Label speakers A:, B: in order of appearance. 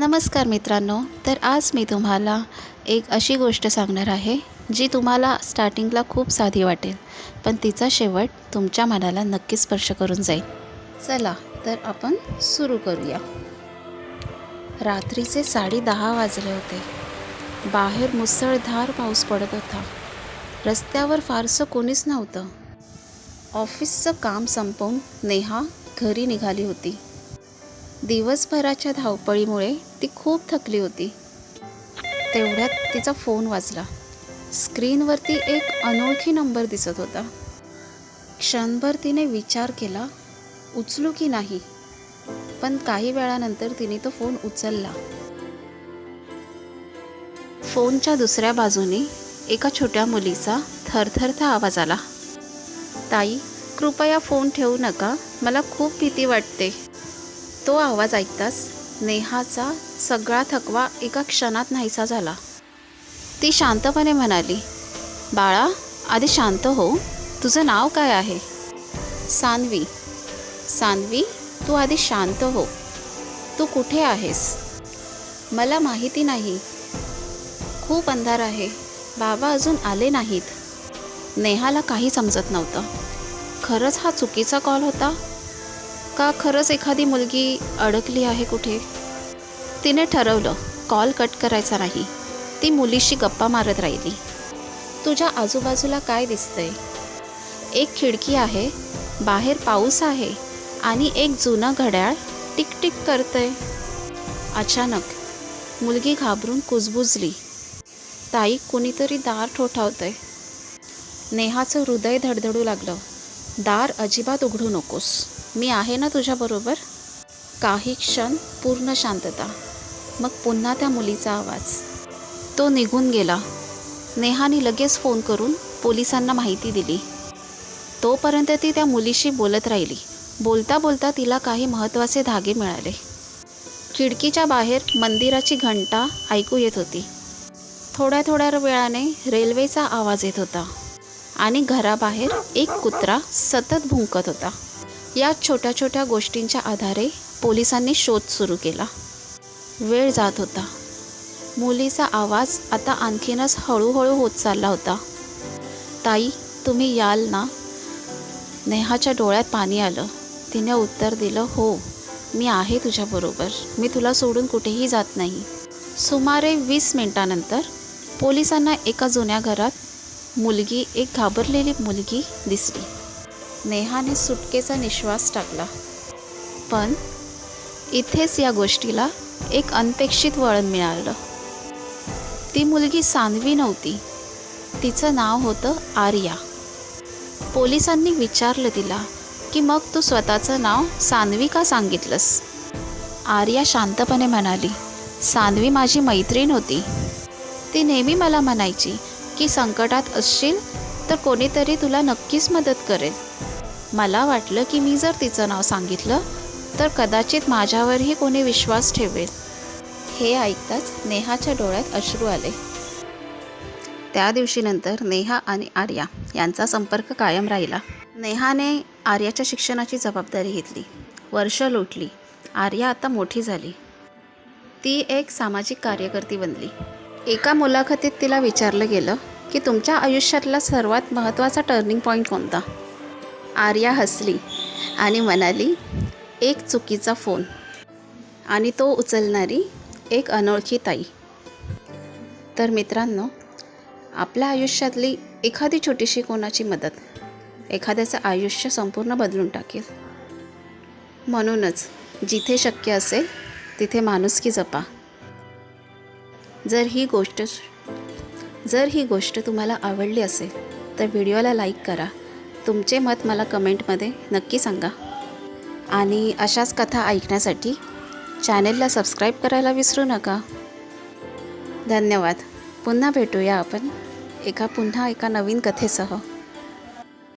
A: नमस्कार मित्रांनो, तर आज मी तुम्हाला एक अशी गोष्ट सांगणार आहे जी तुम्हाला स्टार्टिंगला खूप साधी वाटेल, पण तिचा शेवट तुमच्या मनाला नक्की स्पर्श करून जाईल. चला तर आपण सुरू करूया. रात्रीचे 10:30 वाजले होते. बाहेर मुसळधार पाऊस पडत होता. रस्त्यावर फारसं कोणीच नव्हतं. ऑफिसचं काम संपवून नेहा घरी निघाली होती. दिवसभराच्या धावपळीमुळे ती खूप थकली होती. तेवढ्यात तिचा फोन वाजला. स्क्रीनवरती एक अनोळखी नंबर दिसत होता. क्षणभर तिने विचार केला, उचलू की नाही, पण काही वेळानंतर तिने तो फोन उचलला. फोनच्या दुसऱ्या बाजूने एका छोट्या मुलीचा थरथरता आवाज आला. ताई, कृपया फोन ठेवू नका, मला खूप भीती वाटते. तो आवाज ऐकताच नेहाचा सगळा थकवा एका क्षणात नाहीसा झाला. ती शांतपणे म्हणाली, बाळा, आधी शांत हो. तुझं नाव काय आहे? सान्वी. सान्वी, तू आधी शांत हो. तू कुठे आहेस? मला माहिती नाही. खूप अंधार आहे. बाबा अजून आले नाहीत. नेहाला काही समजत नव्हतं. खरंच हा चुकीचा कॉल होता का खरंच एखादी मुलगी अडकली आहे कुठे? तिने ठरवलं कॉल कट करायचा नाही. ती मुलीशी गप्पा मारत राहिली. तुझ्या आजूबाजूला काय दिसतंय? एक खिडकी आहे, बाहेर पाऊस आहे आणि एक जुनं घड्याळ टिकटिक करतंय. अचानक मुलगी घाबरून कुजबुजली. ताई, कुणीतरी दार ठोठावतंय. नेहाचं हृदय धडधडू लागलं. दार अजिबात उघडू नकोस. मी आहे ना तुझ्याबरोबर. काही क्षण पूर्ण शांतता. मग पुन्हा त्या मुलीचा आवाज. तो निघून गेला. नेहाने लगेच फोन करून पोलिसांना माहिती दिली. तोपर्यंत ती त्या मुलीशी बोलत राहिली. बोलता बोलता तिला काही महत्त्वाचे धागे मिळाले. खिडकीच्या बाहेर मंदिराची घंटा ऐकू येत होती. थोड्या थोड्या वेळाने रेल्वेचा आवाज येत होता आणि घराबाहेर एक कुत्रा सतत भुंकत होता. या छोट्या छोट्या गोष्टींच्या आधारे पोलिसांनी शोध सुरू केला. वेळ जात होता. मुलीचा आवाज आता आणखीनच हळूहळू होत चालला होता. ताई, तुम्ही याल ना? नेहाच्या डोळ्यात पाणी आलं. तिने उत्तर दिलं, हो, मी आहे तुझ्याबरोबर. मी तुला सोडून कुठेही जात नाही. सुमारे 20 मिनिटांनंतर पोलिसांना एका जुन्या घरात एक घाबरलेली मुलगी दिसली. नेहाने सुटकेचा निश्वास टाकला. पण इथेच या गोष्टीला एक अनपेक्षित वळण मिळालं. ती मुलगी सान्वी नव्हती. तिचं नाव होतं आर्या. पोलिसांनी विचारलं तिला की मग तू स्वतःचं नाव सान्वी का सांगितलंस? आर्या शांतपणे म्हणाली, सान्वी माझी मैत्रीण होती. ती नेहमी मला म्हणायची की संकटात असशील तर कोणीतरी तुला नक्कीच मदत करेल. मला वाटलं की मी जर तिचं नाव सांगितलं तर कदाचित माझ्यावरही कोणी विश्वास ठेवेल. हे ऐकताच नेहाच्या डोळ्यात अश्रू आले. त्या दिवशीनंतर नेहा आणि आर्या यांचा संपर्क कायम राहिला. नेहाने आर्याच्या शिक्षणाची जबाबदारी घेतली. वर्ष लोटली. आर्या आता मोठी झाली. ती एक सामाजिक कार्यकर्ती बनली. एका मुलाखतीत तिला विचारलं गेलं की तुमच्या आयुष्यातला सर्वात महत्त्वाचा टर्निंग पॉईंट कोणता? आर्या हसली आणि म्हणाली, एक चुकीचा फोन आणि तो उचलणारी एक अनोळखी ताई. तर मित्रांनो, आपल्या आयुष्यातली एखादी छोटीशी कोणाची मदत एखाद्याचं आयुष्य संपूर्ण बदलून टाकेल. म्हणूनच जिथे शक्य असेल तिथे माणुसकी जपा. जर ही गोष्ट तुम्हाला आवडली असेल तर व्हिडिओला लाईक करा. तुमचे मत मला कमेंटमध्ये नक्की सांगा. आणि अशाच कथा ऐकण्यासाठी चॅनेलला सबस्क्राईब करायला विसरू नका. धन्यवाद. पुन्हा भेटूया आपण एका नवीन कथेसह.